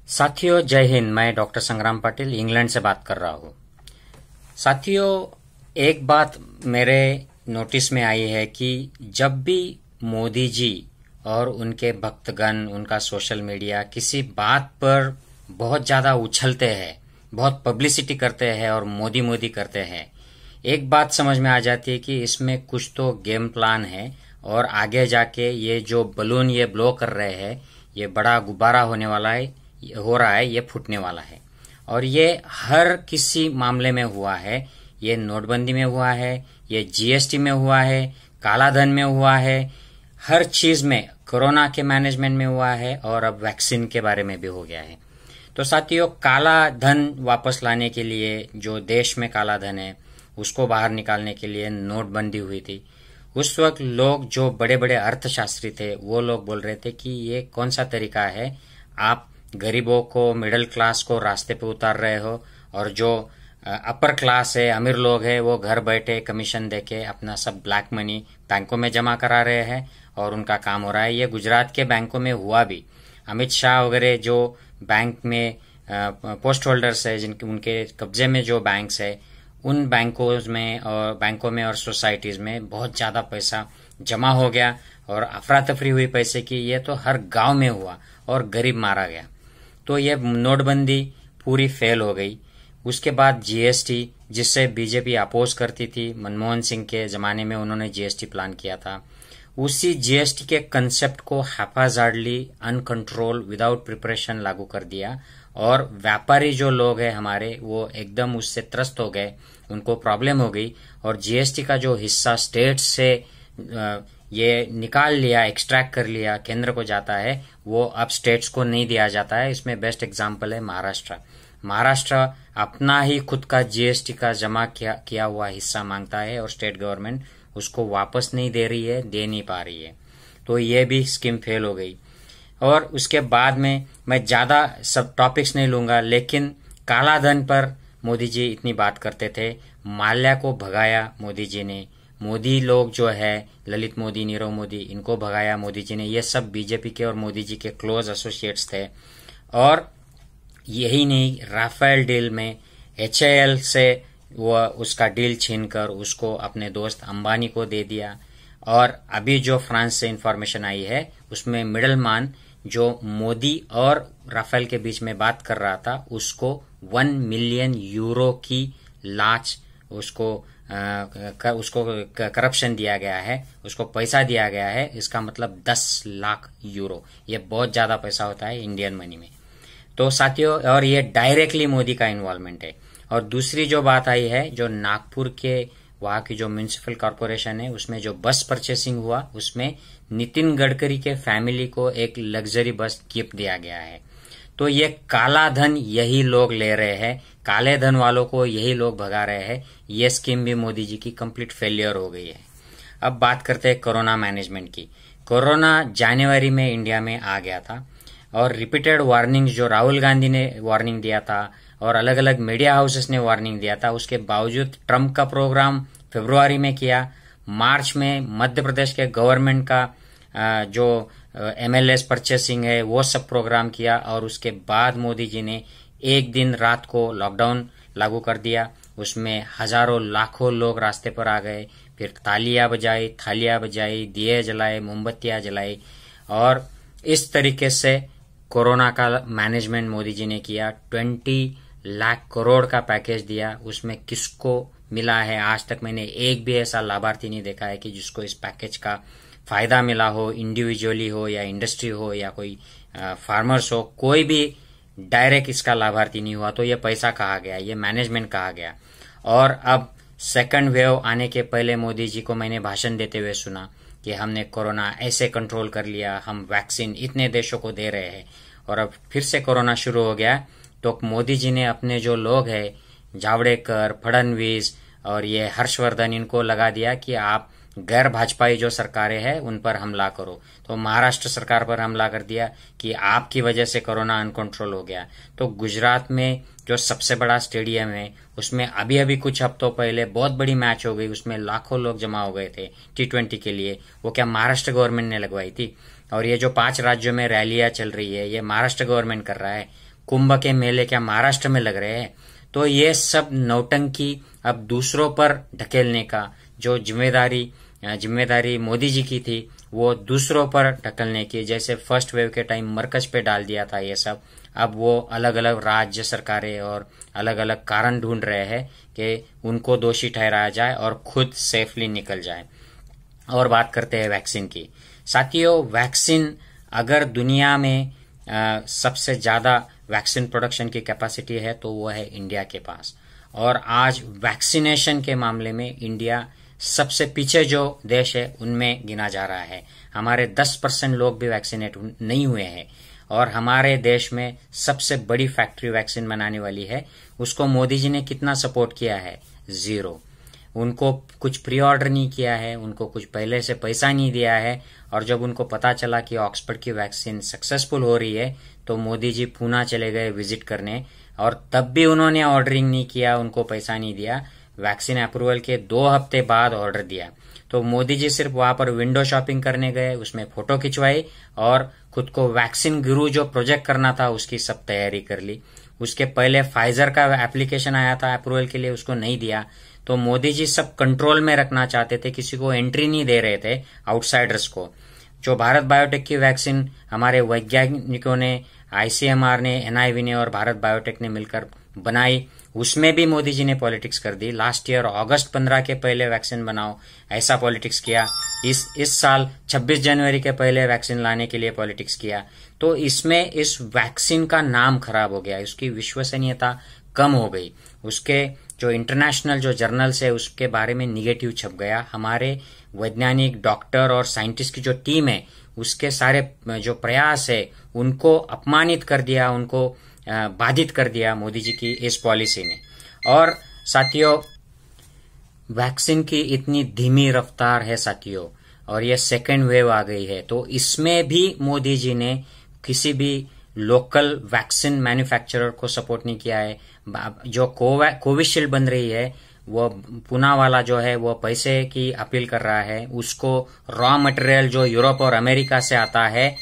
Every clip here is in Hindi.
साथियों, जय हिंद। मैं डॉक्टर संग्राम पाटिल इंग्लैंड से बात कर रहा हूँ। साथियों, एक बात मेरे नोटिस में आई है कि जब भी मोदी जी और उनके भक्तगण, उनका सोशल मीडिया किसी बात पर बहुत ज्यादा उछलते हैं, बहुत पब्लिसिटी करते हैं और मोदी मोदी करते हैं, एक बात समझ में आ जाती है कि इसमें कुछ तो गेम प्लान है और आगे जाके ये जो बलून ये ब्लो कर रहे हैं, ये बड़ा गुब्बारा होने वाला है, हो रहा है, ये फूटने वाला है। और ये हर किसी मामले में हुआ है। ये नोटबंदी में हुआ है, ये जीएसटी में हुआ है, काला धन में हुआ है, हर चीज में, कोरोना के मैनेजमेंट में हुआ है और अब वैक्सीन के बारे में भी हो गया है। तो साथियों, काला धन वापस लाने के लिए, जो देश में काला धन है उसको बाहर निकालने के लिए नोटबंदी हुई थी। उस वक्त लोग, जो बड़े बड़े अर्थशास्त्री थे, वो लोग बोल रहे थे कि ये कौन सा तरीका है, आप गरीबों को, मिडिल क्लास को रास्ते पे उतार रहे हो और जो अपर क्लास है, अमीर लोग है, वो घर बैठे कमीशन देके अपना सब ब्लैक मनी बैंकों में जमा करा रहे हैं और उनका काम हो रहा है। ये गुजरात के बैंकों में हुआ भी। अमित शाह वगैरह जो बैंक में पोस्ट होल्डर्स है, जिनके उनके कब्जे में जो बैंक्स है, उन बैंकों में और सोसाइटीज में बहुत ज्यादा पैसा जमा हो गया और अफरा तफरी हुई पैसे की। ये तो हर गांव में हुआ और गरीब मारा गया। तो ये नोटबंदी पूरी फेल हो गई। उसके बाद जीएसटी, जिससे बीजेपी अपोज करती थी, मनमोहन सिंह के जमाने में उन्होंने जीएसटी प्लान किया था। उसी जीएसटी के कंसेप्ट को हैप्पीजार्डली, अनकंट्रोल, विदाउट प्रिपरेशन लागू कर दिया और व्यापारी जो लोग हैं हमारे, वो एकदम उससे त्रस्त हो गए, उनको प्रॉब्लम हो गई और जीएसटी का जो हिस्सा स्टेट से ये निकाल लिया, एक्सट्रैक्ट कर लिया, केंद्र को जाता है, वो अब स्टेट्स को नहीं दिया जाता है। इसमें बेस्ट एग्जांपल है महाराष्ट्र। महाराष्ट्र अपना ही खुद का जीएसटी का जमा किया हुआ हिस्सा मांगता है और स्टेट गवर्नमेंट उसको वापस नहीं दे रही है, दे नहीं पा रही है। तो ये भी स्कीम फेल हो गई। और उसके बाद में मैं ज्यादा सब टॉपिक्स नहीं लूंगा, लेकिन काला धन पर मोदी जी इतनी बात करते थे। माल्या को भगाया मोदी जी ने। मोदी लोग जो है, ललित मोदी, नीरव मोदी, इनको भगाया मोदी जी ने। ये सब बीजेपी के और मोदी जी के क्लोज एसोसिएट्स थे। और यही नहीं, राफेल डील में एचएएल से वो उसका डील छीनकर उसको अपने दोस्त अंबानी को दे दिया। और अभी जो फ्रांस से इंफॉर्मेशन आई है, उसमें मिडलमैन जो मोदी और राफेल के बीच में बात कर रहा था, उसको 1 मिलियन यूरो की लांच, उसको करप्शन दिया गया है, उसको पैसा दिया गया है। इसका मतलब 10 लाख यूरो। ये बहुत ज्यादा पैसा होता है इंडियन मनी में। तो साथियों, और ये डायरेक्टली मोदी का इन्वॉल्वमेंट है। और दूसरी जो बात आई है, जो नागपुर के वहां की जो म्यूनिसिपल कॉर्पोरेशन है, उसमें जो बस परचेसिंग हुआ, उसमें नितिन गडकरी के फैमिली को एक लग्जरी बस गिफ्ट दिया गया है। तो ये काला धन यही लोग ले रहे हैं, काले धन वालों को यही लोग भगा रहे हैं। ये स्कीम भी मोदी जी की कंप्लीट फेलियर हो गई है। अब बात करते हैं कोरोना मैनेजमेंट की। कोरोना जनवरी में इंडिया में आ गया था और रिपीटेड वार्निंग्स, जो राहुल गांधी ने वार्निंग दिया था और अलग अलग मीडिया हाउसेस ने वार्निंग दिया था, उसके बावजूद ट्रंप का प्रोग्राम फरवरी में किया। मार्च में मध्य प्रदेश के गवर्नमेंट का जो एमएलएस परचेसिंग है, वो सब प्रोग्राम किया और उसके बाद मोदी जी ने एक दिन रात को लॉकडाउन लागू कर दिया। उसमें हजारों लाखों लोग रास्ते पर आ गए, फिर थालियां बजाई, दिए जलाए, मोमबत्तियां जलाई और इस तरीके से कोरोना का मैनेजमेंट मोदी जी ने किया। 20 लाख करोड़ का पैकेज दिया। उसमें किसको मिला है, आज तक मैंने एक भी ऐसा लाभार्थी नहीं देखा है कि जिसको इस पैकेज का फायदा मिला हो, इंडिविजुअली हो या इंडस्ट्री हो या कोई फार्मर्स हो, कोई भी डायरेक्ट इसका लाभार्थी नहीं हुआ। तो ये पैसा कहाँ गया, ये मैनेजमेंट कहाँ गया। और अब सेकंड वेव आने के पहले मोदी जी को मैंने भाषण देते हुए सुना कि हमने कोरोना ऐसे कंट्रोल कर लिया, हम वैक्सीन इतने देशों को दे रहे हैं। और अब फिर से कोरोना शुरू हो गया। तो मोदी जी ने अपने जो लोग हैं, जावड़ेकर, फडणवीस और ये हर्षवर्धन, इनको लगा दिया कि आप गैर भाजपाई जो सरकारें हैं उन पर हमला करो। तो महाराष्ट्र सरकार पर हमला कर दिया कि आपकी वजह से कोरोना अनकंट्रोल हो गया। तो गुजरात में जो सबसे बड़ा स्टेडियम है, उसमें अभी अभी कुछ हफ्तों पहले बहुत बड़ी मैच हो गई, उसमें लाखों लोग जमा हो गए थे T20 के लिए। वो क्या महाराष्ट्र गवर्नमेंट ने लगवाई थी। और ये जो 5 राज्यों में रैलियां चल रही है, ये महाराष्ट्र गवर्नमेंट कर रहा है। कुंभ के मेले क्या महाराष्ट्र में लग रहे हैं? तो ये सब नौटंकी अब दूसरों पर ढकेलने का जो जिम्मेदारी मोदी जी की थी वो दूसरों पर ढकलने की, जैसे फर्स्ट वेव के टाइम मरकज पे डाल दिया था ये सब। अब वो अलग अलग राज्य सरकारें और अलग अलग कारण ढूंढ रहे हैं कि उनको दोषी ठहराया जाए और खुद सेफली निकल जाए। और बात करते हैं वैक्सीन की। साथियों, वैक्सीन अगर दुनिया में सबसे ज्यादा वैक्सीन प्रोडक्शन की कैपेसिटी है तो वो है इंडिया के पास। और आज वैक्सीनेशन के मामले में इंडिया सबसे पीछे जो देश है उनमें गिना जा रहा है। हमारे 10% लोग भी वैक्सीनेट नहीं हुए हैं और हमारे देश में सबसे बड़ी फैक्ट्री वैक्सीन बनाने वाली है, उसको मोदी जी ने कितना सपोर्ट किया है? 0। उनको कुछ प्री ऑर्डर नहीं किया है, उनको कुछ पहले से पैसा नहीं दिया है। और जब उनको पता चला कि ऑक्सफोर्ड की वैक्सीन सक्सेसफुल हो रही है तो मोदी जी पूना चले गए विजिट करने, और तब भी उन्होंने ऑर्डरिंग नहीं किया, उनको पैसा नहीं दिया। वैक्सीन अप्रूवल के 2 हफ्ते बाद ऑर्डर दिया। तो मोदी जी सिर्फ वहां पर विंडो शॉपिंग करने गए, उसमें फोटो खिंचवाई और खुद को वैक्सीन गुरु जो प्रोजेक्ट करना था उसकी सब तैयारी कर ली। उसके पहले फाइजर का एप्लीकेशन आया था अप्रूवल के लिए, उसको नहीं दिया। तो मोदी जी सब कंट्रोल में रखना चाहते थे, किसी को एंट्री नहीं दे रहे थे, आउटसाइडर्स को। जो भारत बायोटेक की वैक्सीन हमारे वैज्ञानिकों ने, आईसीएमआर ने, एनआईवी ने और भारत बायोटेक ने मिलकर बनाई, उसमें भी मोदी जी ने पॉलिटिक्स कर दी। लास्ट ईयर अगस्त 15 के पहले वैक्सीन बनाओ, ऐसा पॉलिटिक्स किया। इस साल 26 जनवरी के पहले वैक्सीन लाने के लिए पॉलिटिक्स किया। तो इसमें इस वैक्सीन का नाम खराब हो गया, उसकी विश्वसनीयता कम हो गई, उसके जो इंटरनेशनल जो जर्नल्स है उसके बारे में निगेटिव छप गया। हमारे वैज्ञानिक, डॉक्टर और साइंटिस्ट की जो टीम है उसके सारे जो प्रयास है उनको अपमानित कर दिया, उनको बाधित कर दिया मोदी जी की इस पॉलिसी ने। और साथियों, वैक्सीन की इतनी धीमी रफ्तार है साथियों, और ये सेकेंड वेव आ गई है, तो इसमें भी मोदी जी ने किसी भी लोकल वैक्सीन मैन्युफैक्चरर को सपोर्ट नहीं किया है। जो कोविशील्ड बन रही है वो पूना वाला जो है वो पैसे की अपील कर रहा है, उसको रॉ मटेरियल जो यूरोप और अमेरिका से आता है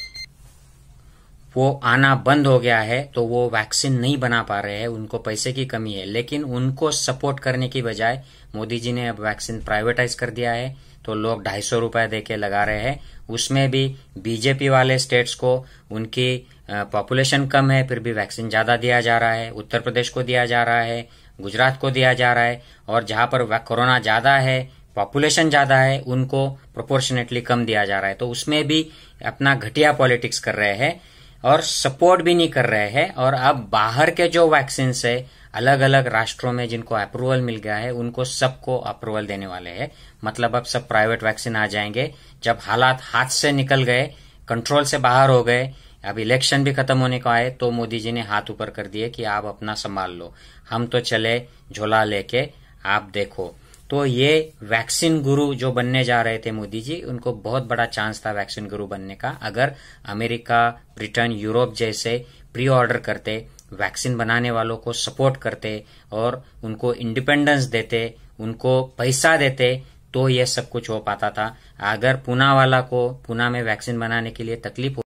वो आना बंद हो गया है, तो वो वैक्सीन नहीं बना पा रहे हैं, उनको पैसे की कमी है। लेकिन उनको सपोर्ट करने की बजाय मोदी जी ने अब वैक्सीन प्राइवेटाइज कर दिया है, तो लोग 250 रुपए देके लगा रहे हैं। उसमें भी बीजेपी वाले स्टेट्स को उनकी पॉपुलेशन कम है फिर भी वैक्सीन ज्यादा दिया जा रहा है। उत्तर प्रदेश को दिया जा रहा है, गुजरात को दिया जा रहा है, और जहां पर कोरोना ज्यादा है, पॉपुलेशन ज्यादा है, उनको प्रोपोर्शनेटली कम दिया जा रहा है। तो उसमें भी अपना घटिया पॉलिटिक्स कर रहे हैं और सपोर्ट भी नहीं कर रहे हैं। और अब बाहर के जो वैक्सीन है अलग अलग राष्ट्रों में जिनको अप्रूवल मिल गया है उनको सबको अप्रूवल देने वाले हैं। मतलब अब सब प्राइवेट वैक्सीन आ जाएंगे। जब हालात हाथ से निकल गए, कंट्रोल से बाहर हो गए, अब इलेक्शन भी खत्म होने को आए, तो मोदी जी ने हाथ ऊपर कर दिए कि आप अपना संभाल लो, हम तो चले झोला लेके, आप देखो। तो ये वैक्सीन गुरु जो बनने जा रहे थे मोदी जी, उनको बहुत बड़ा चांस था वैक्सीन गुरु बनने का। अगर अमेरिका, ब्रिटेन, यूरोप जैसे प्री ऑर्डर करते, वैक्सीन बनाने वालों को सपोर्ट करते और उनको इंडिपेंडेंस देते, उनको पैसा देते, तो ये सब कुछ हो पाता था। अगर पूना वाला को पूना में वैक्सीन बनाने के लिए तकलीफ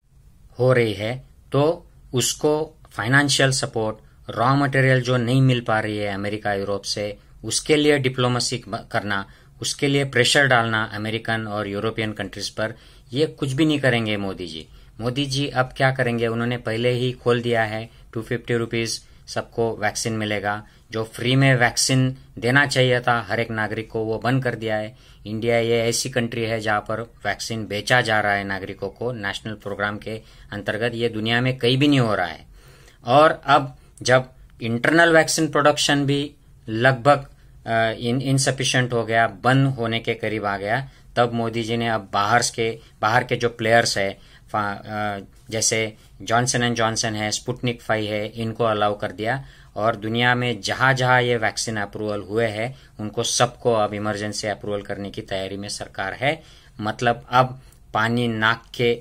हो रही है तो उसको फाइनेंशियल सपोर्ट, रॉ मटेरियल जो नहीं मिल पा रही है अमेरिका, यूरोप से, उसके लिए डिप्लोमेसी करना, उसके लिए प्रेशर डालना अमेरिकन और यूरोपियन कंट्रीज पर, ये कुछ भी नहीं करेंगे मोदी जी। मोदी जी अब क्या करेंगे, उन्होंने पहले ही खोल दिया है 250 रुपीज सबको वैक्सीन मिलेगा। जो फ्री में वैक्सीन देना चाहिए था हर एक नागरिक को वो बंद कर दिया है। इंडिया ये ऐसी कंट्री है जहां पर वैक्सीन बेचा जा रहा है नागरिकों को नेशनल प्रोग्राम के अंतर्गत, ये दुनिया में कहीं भी नहीं हो रहा है। और अब जब इंटरनल वैक्सीन प्रोडक्शन भी लगभग इनसफिशिएंट हो गया, बंद होने के करीब आ गया, तब मोदी जी ने अब बाहर के जो प्लेयर्स है जैसे जॉनसन एंड जॉनसन है, स्पुतनिक 5 है, इनको अलाउ कर दिया। और दुनिया में जहां जहां ये वैक्सीन अप्रूवल हुए हैं उनको सबको अब इमरजेंसी अप्रूवल करने की तैयारी में सरकार है। मतलब अब पानी नाक के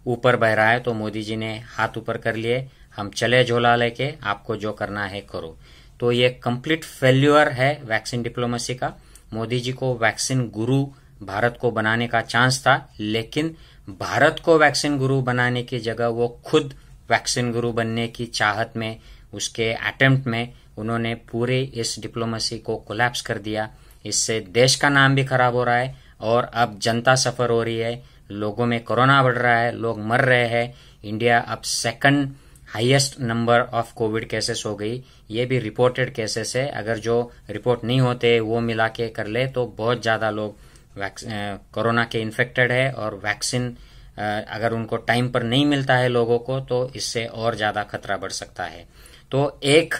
ऊपर बह रहा है, तो मोदी जी ने हाथ ऊपर कर लिए, हम चले झोला लेके, आपको जो करना है करो। तो ये कंप्लीट फेल्यूर है वैक्सीन डिप्लोमेसी का। मोदी जी को वैक्सीन गुरु भारत को बनाने का चांस था, लेकिन भारत को वैक्सीन गुरु बनाने की जगह वो खुद वैक्सीन गुरु बनने की चाहत में, उसके अटेम्प्ट में उन्होंने पूरे इस डिप्लोमेसी को कोलैप्स कर दिया। इससे देश का नाम भी खराब हो रहा है और अब जनता सफर हो रही है, लोगों में कोरोना बढ़ रहा है, लोग मर रहे हैं। इंडिया अब second highest number of Covid cases हो गई। ये भी रिपोर्टेड केसेस है, अगर जो रिपोर्ट नहीं होते वो मिला के कर ले तो बहुत ज्यादा लोग कोरोना के इन्फेक्टेड है, और वैक्सीन अगर उनको टाइम पर नहीं मिलता है लोगों को तो इससे और ज्यादा खतरा बढ़ सकता है। तो एक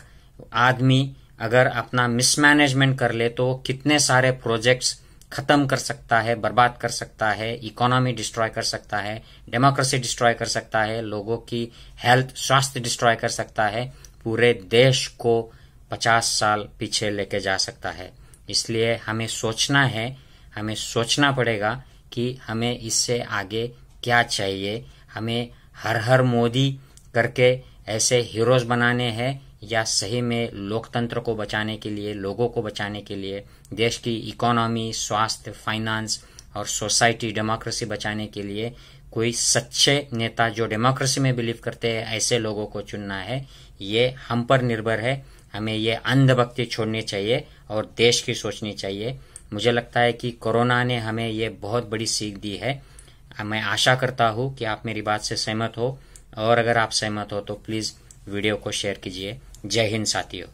आदमी अगर अपना मिसमैनेजमेंट कर ले तो कितने सारे प्रोजेक्ट्स खत्म कर सकता है, बर्बाद कर सकता है, इकोनॉमी डिस्ट्रॉय कर सकता है, डेमोक्रेसी डिस्ट्रॉय कर सकता है, लोगों की हेल्थ, स्वास्थ्य डिस्ट्रॉय कर सकता है, पूरे देश को 50 साल पीछे लेके जा सकता है। इसलिए हमें सोचना है, हमें सोचना पड़ेगा कि हमें इससे आगे क्या चाहिए। हमें हर हर मोदी करके ऐसे हीरोज बनाने हैं या सही में लोकतंत्र को बचाने के लिए, लोगों को बचाने के लिए, देश की इकोनॉमी, स्वास्थ्य, फाइनेंस और सोसाइटी, डेमोक्रेसी बचाने के लिए कोई सच्चे नेता जो डेमोक्रेसी में बिलीव करते हैं ऐसे लोगों को चुनना है। ये हम पर निर्भर है। हमें ये अंधभक्ति छोड़नी चाहिए और देश की सोचनी चाहिए। मुझे लगता है कि कोरोना ने हमें ये बहुत बड़ी सीख दी है। मैं आशा करता हूँ कि आप मेरी बात से सहमत हो, और अगर आप सहमत हो तो प्लीज वीडियो को शेयर कीजिए। जय हिंद साथियों।